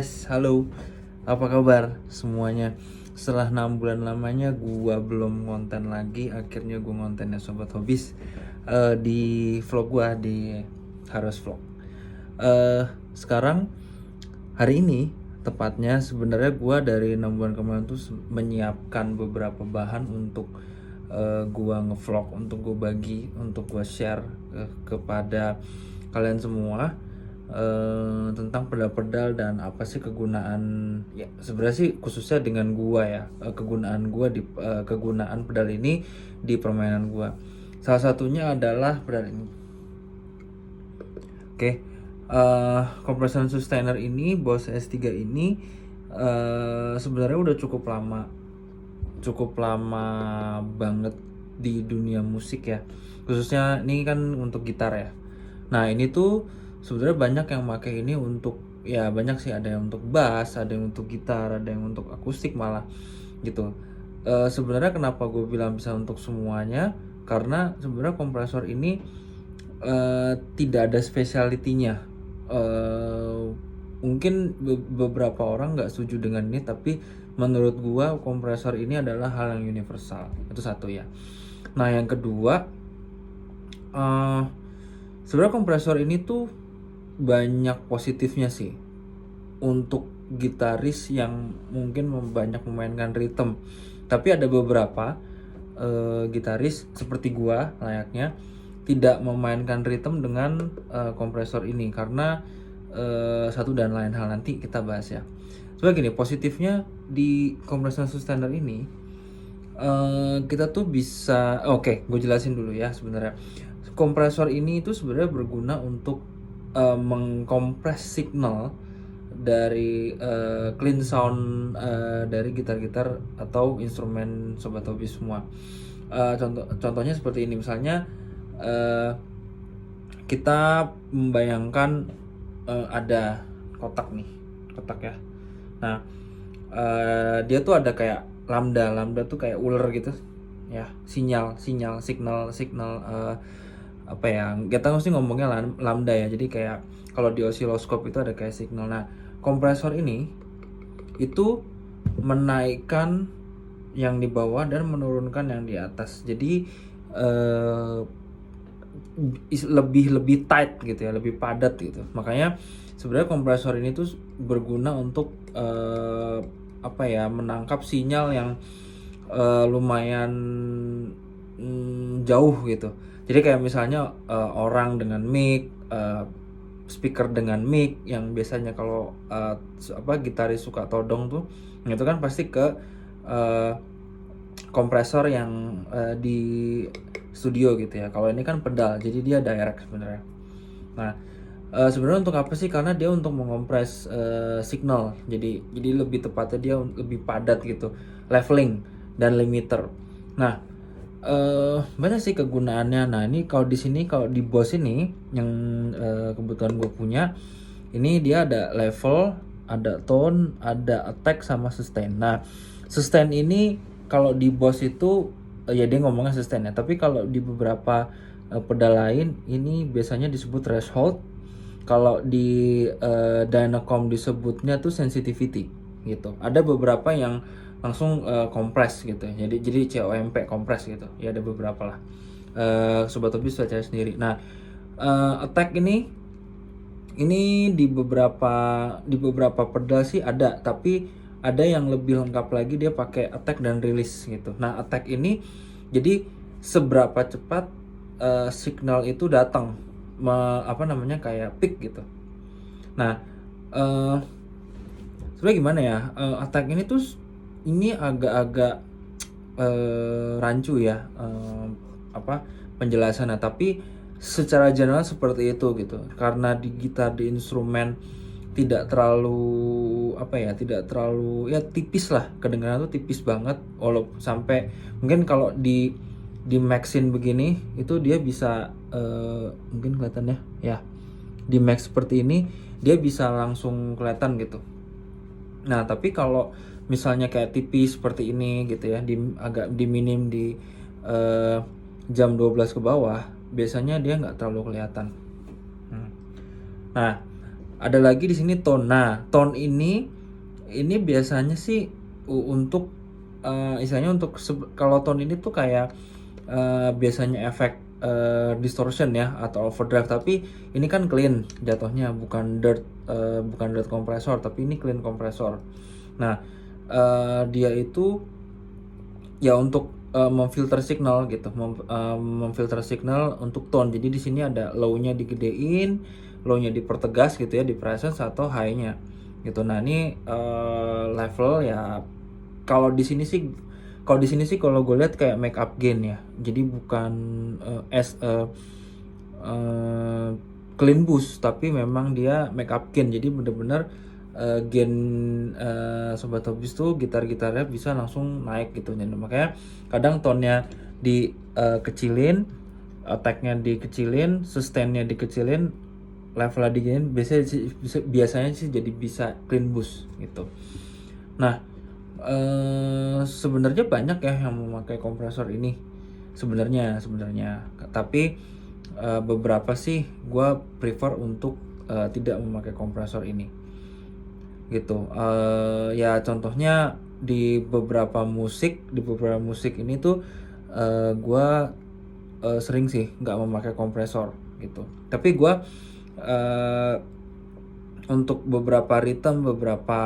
guys, halo. Apa kabar semuanya? Setelah 6 bulan lamanya gua belum ngonten lagi, akhirnya gua ngontennya Sobat Hobis di vlog gua di Harus Vlog. Sekarang hari ini tepatnya sebenarnya gua dari 6 bulan kemarin tuh menyiapkan beberapa bahan untuk gua ngevlog, untuk gua bagi, untuk gua share kepada kalian semua tentang pedal-pedal dan apa sih kegunaan, ya sebenarnya sih khususnya dengan gua ya, kegunaan gua di kegunaan pedal ini di permainan gua. Salah satunya adalah pedal ini. Oke. Compression sustainer ini, Boss S3 ini sebenarnya udah cukup lama banget di dunia musik ya, khususnya ini kan untuk gitar ya. Nah ini tuh sebenarnya banyak yang pakai ini untuk, ya banyak sih, ada yang untuk bass, ada yang untuk gitar, ada yang untuk akustik malah gitu. Sebenarnya kenapa gue bilang bisa untuk semuanya, karena sebenarnya kompresor ini tidak ada spesialitinya. Mungkin beberapa orang nggak setuju dengan ini, tapi menurut gua kompresor ini adalah hal yang universal. Itu satu ya. Nah yang kedua, sebenarnya kompresor ini tuh banyak positifnya sih untuk gitaris yang mungkin banyak memainkan rhythm. Tapi ada beberapa gitaris seperti gua layaknya tidak memainkan rhythm dengan kompresor ini karena satu dan lain hal, nanti kita bahas ya. Soalnya gini, positifnya di kompresor sustainer ini kita tuh bisa, oke, gue jelasin dulu ya. Sebenarnya kompresor ini itu sebenarnya berguna untuk mengkompres signal dari clean sound dari gitar-gitar atau instrumen Sobat Hobi semua. Contohnya seperti ini, misalnya kita membayangkan ada kotak ya. Nah dia tuh ada kayak lambda tuh kayak ular gitu ya, signal apa ya, kita mesti ngomongnya lambda ya. Jadi kayak kalau di osiloskop itu ada kayak signal. Nah kompresor ini itu menaikkan yang di bawah dan menurunkan yang di atas. Jadi lebih tight gitu ya, lebih padat gitu. Makanya sebenarnya kompresor ini tuh berguna untuk apa ya, menangkap sinyal yang lumayan jauh gitu. Jadi kayak misalnya orang dengan mic, speaker dengan mic yang biasanya kalau gitaris suka todong tuh, itu kan pasti ke kompresor yang di studio gitu ya. Kalau ini kan pedal, jadi dia direct sebenarnya. Nah sebenarnya untuk apa sih? Karena dia untuk mengompres signal. Jadi lebih tepatnya dia lebih padat gitu, leveling dan limiter. Nah banyak sih kegunaannya. Nah ini kalau di sini, kalau di Boss ini yang kebetulan gue punya, ini dia ada level, ada tone, ada attack sama sustain. Nah sustain ini kalau di Boss itu ya dia ngomongnya sustain ya, tapi kalau di beberapa pedal lain ini biasanya disebut threshold. Kalau di Dynacom disebutnya tuh sensitivity gitu. Ada beberapa yang langsung kompres gitu. Jadi COMP kompres gitu. Ya ada beberapa lah. Sobat Hobi bisa cari sendiri. Nah, attack ini di beberapa pedal sih ada, tapi ada yang lebih lengkap lagi, dia pakai attack dan release gitu. Nah, attack ini jadi seberapa cepat signal itu datang, kayak peak gitu. Nah sebenarnya gimana ya, attack ini tuh ini agak-agak rancu ya penjelasannya, tapi secara general seperti itu gitu. Karena di gitar, di instrumen tidak terlalu ya tipis lah, kedengaran tuh tipis banget. Walaupun sampai mungkin kalau di maxin begini itu dia bisa mungkin kelihatannya ya, di max seperti ini dia bisa langsung kelihatan gitu. Nah tapi kalau misalnya kayak tipis seperti ini gitu ya, agak diminim di jam 12 ke bawah, biasanya dia nggak terlalu kelihatan. Nah Ada lagi di sini tone. Nah, tone ini biasanya sih untuk istilahnya untuk kalau tone ini tuh kayak biasanya efek distortion ya atau overdrive, tapi ini kan clean jatuhnya, bukan dirt kompresor, tapi ini clean kompresor. Nah, dia itu ya untuk memfilter signal gitu, memfilter signal untuk tone. Jadi di sini ada low-nya digedein, low-nya dipertegas gitu ya, di presence atau high-nya gitu. Nah, ini level ya. Kalau di sini sih kalau gue lihat kayak make up gain ya. Jadi bukan as clean boost, tapi memang dia make up gain. Jadi bener-bener gain Sobat Hobis tuh gitar-gitarnya bisa langsung naik gitu. Jadi makanya kadang tone-nya dikecilin, attack-nya dikecilin, sustain-nya dikecilin, levelnya diginin, biasanya sih jadi bisa clean boost gitu. Nah, sebenarnya banyak ya yang memakai kompresor ini sebenarnya, tapi beberapa sih gue prefer untuk tidak memakai kompresor ini gitu. Ya contohnya di beberapa musik ini tuh gue sering sih nggak memakai kompresor gitu, tapi gue untuk beberapa rhythm, beberapa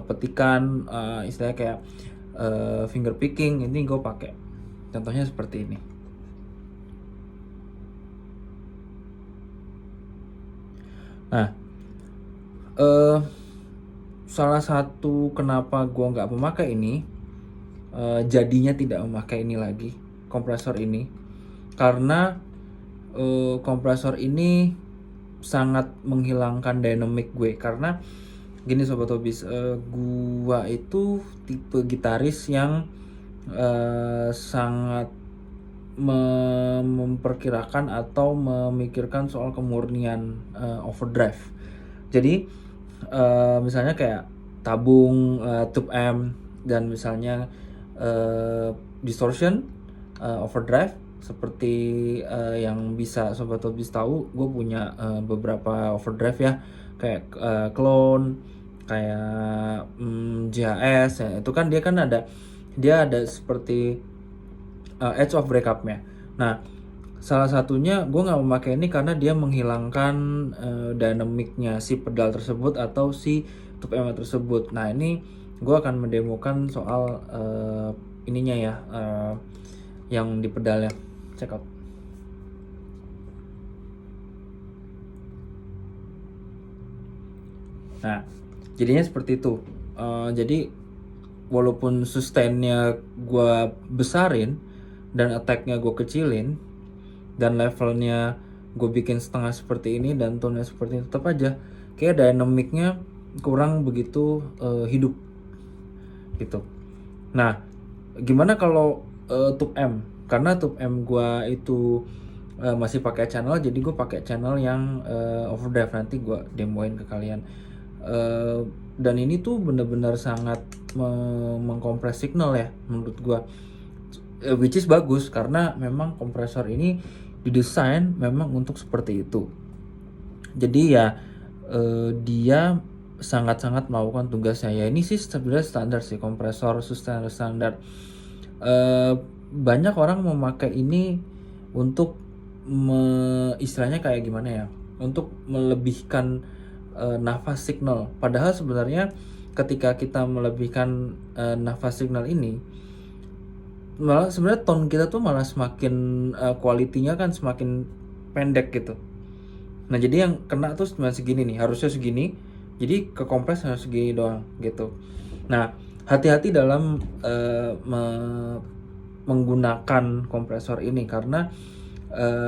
petikan, istilahnya kayak finger picking, ini gue pakai. Contohnya seperti ini. Nah, salah satu kenapa gue nggak memakai ini, jadinya tidak memakai ini lagi, kompresor ini, karena kompresor ini sangat menghilangkan dynamic gue. Karena gini Sobat Hobis, gua itu tipe gitaris yang sangat memperkirakan atau memikirkan soal kemurnian overdrive. Jadi misalnya kayak tabung, tube amp, dan misalnya distortion, overdrive, seperti yang bisa Sobat Hobis tahu, gue punya beberapa overdrive ya, kayak clone, kayak JHS ya. Itu kan dia ada seperti edge of breakupnya. Nah, salah satunya gue nggak memakai ini karena dia menghilangkan dynamicnya si pedal tersebut atau si tube amp tersebut. Nah, ini gue akan mendemokan soal ininya ya, yang di pedalnya. Check out. Nah, jadinya seperti itu. Jadi walaupun sustainnya gue besarin dan attacknya gue kecilin dan levelnya gue bikin setengah seperti ini dan tone-nya seperti ini, tetap aja kayak dynamicnya kurang begitu hidup gitu. Nah, gimana kalau tube amp? Karena tube amp gue itu masih pakai channel, jadi gue pakai channel yang overdrive. Nanti gue demoin ke kalian. Dan ini tuh bener-bener sangat mengkompres signal ya menurut gue, which is bagus karena memang kompresor ini didesain memang untuk seperti itu. Jadi ya dia sangat-sangat melakukan tugasnya. Ya ini sih sebenarnya standar sih, kompresor standar. Banyak orang memakai ini untuk istilahnya kayak gimana ya, untuk melebihkan nafas signal. Padahal sebenarnya ketika kita melebihkan nafas signal ini, malah sebenarnya tone kita tuh malah semakin kualitinya kan semakin pendek gitu. Nah, jadi yang kena tuh cuma segini nih, harusnya segini, jadi kekompres harus segini doang gitu. Nah, hati-hati dalam menggunakan kompresor ini karena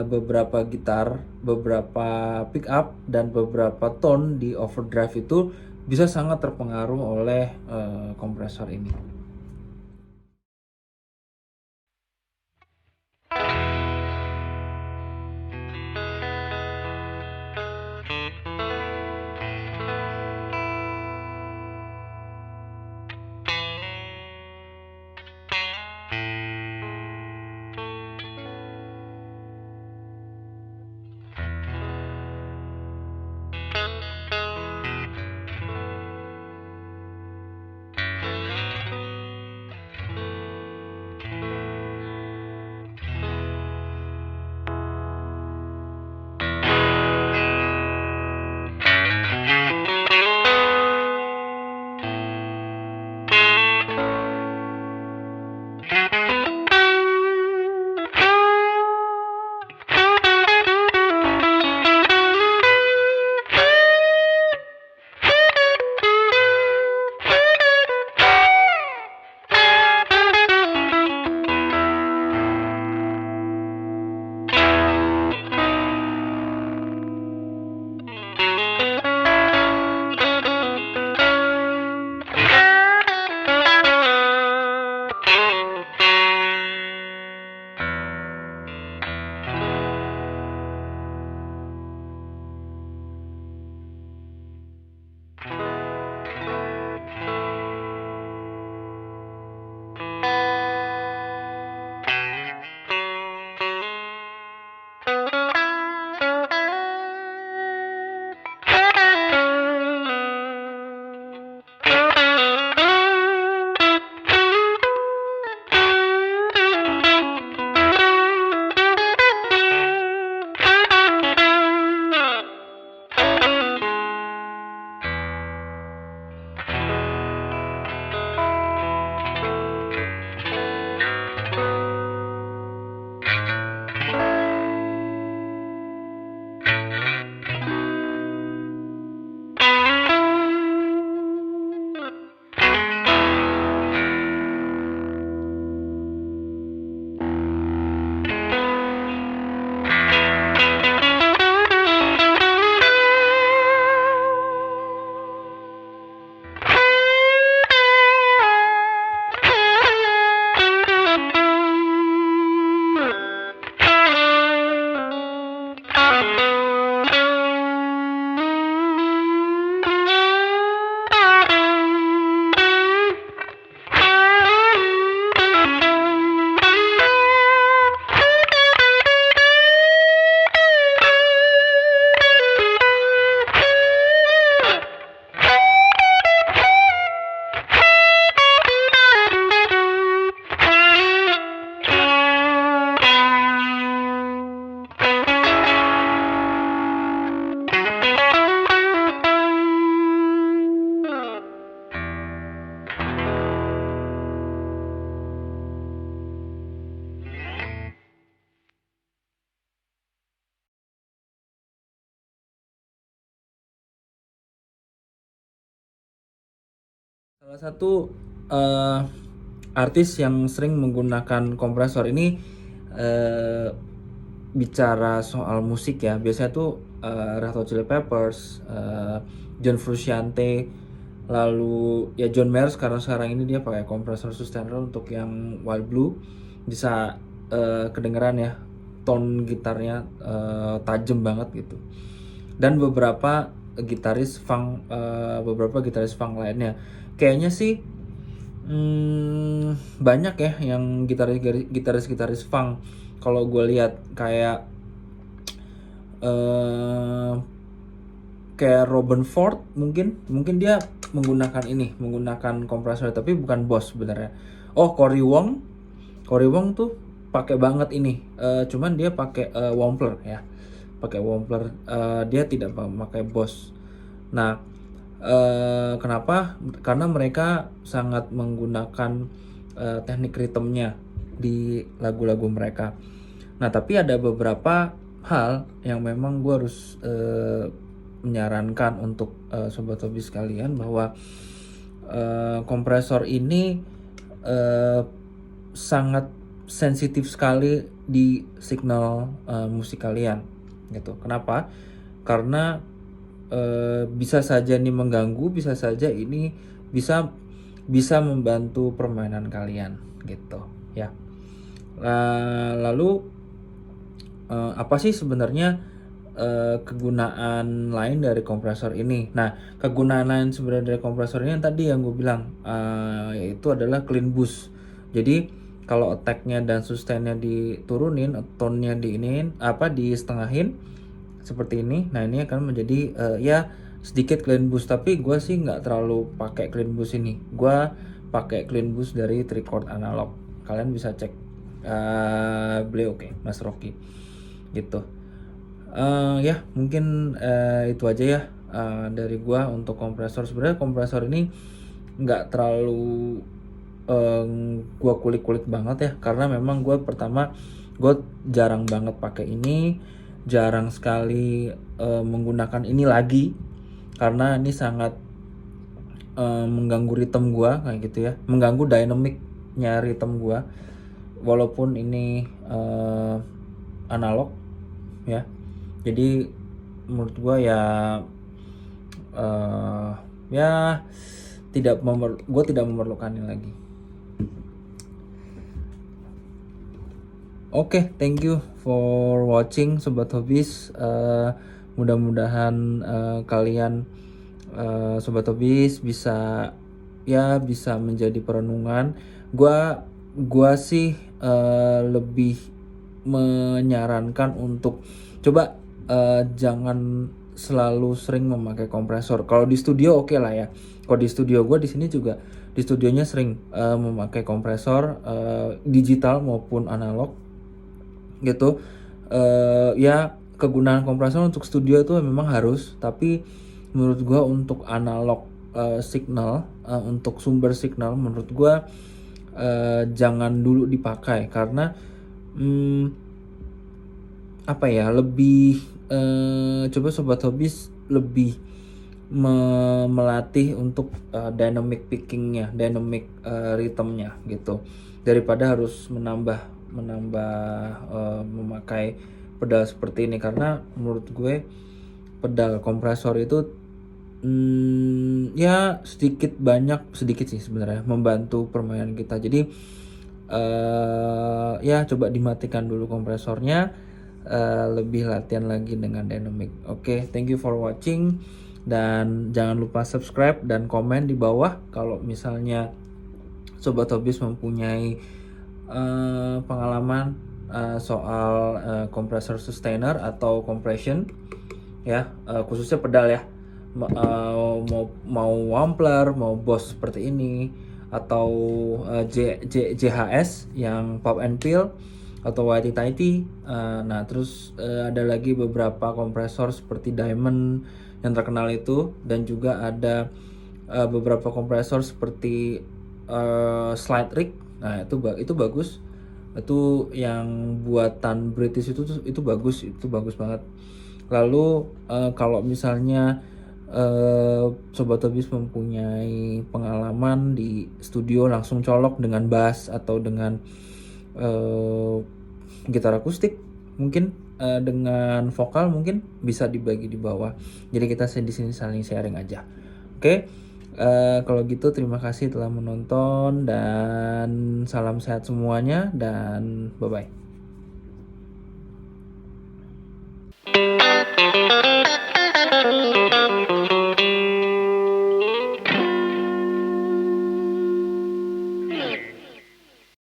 beberapa gitar, beberapa pick up, dan beberapa tone di overdrive itu bisa sangat terpengaruh oleh kompresor ini. Salah satu eh, artis yang sering menggunakan kompresor ini eh, bicara soal musik ya, biasanya tuh Red Hot Chili Peppers, John Frusciante, lalu ya John Mayer sekarang ini dia pakai kompresor sustainer untuk yang Wild Blue, bisa kedengeran ya tone gitarnya tajam banget gitu. Dan beberapa gitaris funk lainnya kayaknya sih banyak ya yang gitaris funk. Kalau gue lihat eh, kayak Robin Ford, mungkin dia menggunakan kompresor tapi bukan Boss sebenarnya. Oh, Cory Wong tuh pakai banget ini. Cuman dia pakai Wampler ya. Pakai Wampler. Dia tidak pakai Boss. Nah, kenapa? Karena mereka sangat menggunakan teknik ritmenya di lagu-lagu mereka. Nah, tapi ada beberapa hal yang memang gue harus menyarankan untuk sobat hobi sekalian, bahwa kompresor ini sangat sensitif sekali di signal musik kalian gitu. Kenapa? Karena bisa saja ini mengganggu, bisa saja ini bisa membantu permainan kalian gitu ya. Lalu apa sih sebenarnya kegunaan lain dari kompresor ini? Nah, kegunaan lain sebenarnya dari kompresor ini yang tadi yang gue bilang, yaitu adalah clean boost. Jadi kalau attack-nya dan sustain-nya diturunin, tone-nya disetengahin seperti ini. Nah, ini akan menjadi ya sedikit clean boost, tapi gue sih nggak terlalu pakai clean boost ini. Gue pakai clean boost dari Trichord Analog. Kalian bisa cek beliau, oke, Mas Rocky gitu. Ya mungkin itu aja ya dari gua untuk kompresor. Sebenarnya kompresor ini nggak terlalu gua kulik-kulik banget ya, karena memang gua jarang banget pakai ini, jarang sekali menggunakan ini lagi, karena ini sangat mengganggu ritme gua kayak gitu ya, mengganggu dynamicnya ritme gua, walaupun ini analog ya. Jadi menurut gue ya ya gue tidak memerlukannya lagi. Oke, thank you for watching sobat hobis. Mudah-mudahan kalian sobat hobis bisa menjadi perenungan. Gua sih lebih menyarankan untuk coba jangan selalu sering memakai kompresor. Kalau di studio oke lah ya. Kalau di studio gue di sini juga, di studionya sering memakai kompresor digital maupun analog gitu. Ya kegunaan kompresor untuk studio itu memang harus, tapi menurut gue untuk analog signal, untuk sumber signal, menurut gue jangan dulu dipakai, karena apa ya, lebih coba sobat hobis lebih melatih untuk dynamic pickingnya, dynamic rhythmnya gitu, daripada harus memakai pedal seperti ini. Karena menurut gue pedal kompresor itu ya sedikit sih sebenarnya membantu permainan kita. Jadi ya coba dimatikan dulu kompresornya, lebih latihan lagi dengan dynamic. Oke, thank you for watching, dan jangan lupa subscribe dan komen di bawah kalau misalnya sobat hobis mempunyai pengalaman soal kompresor sustainer atau compression ya, khususnya pedal ya, mau Wampler, mau Boss seperti ini, atau JHS yang Pop and Peel atau Whitey Tighty. Nah terus ada lagi beberapa kompresor seperti Diamond yang terkenal itu, dan juga ada beberapa kompresor seperti Slide Rig. Nah itu bagus, itu yang buatan British itu bagus banget. Lalu kalau misalnya Sobat Hobis mempunyai pengalaman di studio langsung colok dengan bass atau dengan eh, gitar akustik, mungkin dengan vokal mungkin bisa dibagi di bawah. Jadi kita di sini saling sharing aja. Oke, kalau gitu terima kasih telah menonton dan salam sehat semuanya dan bye bye.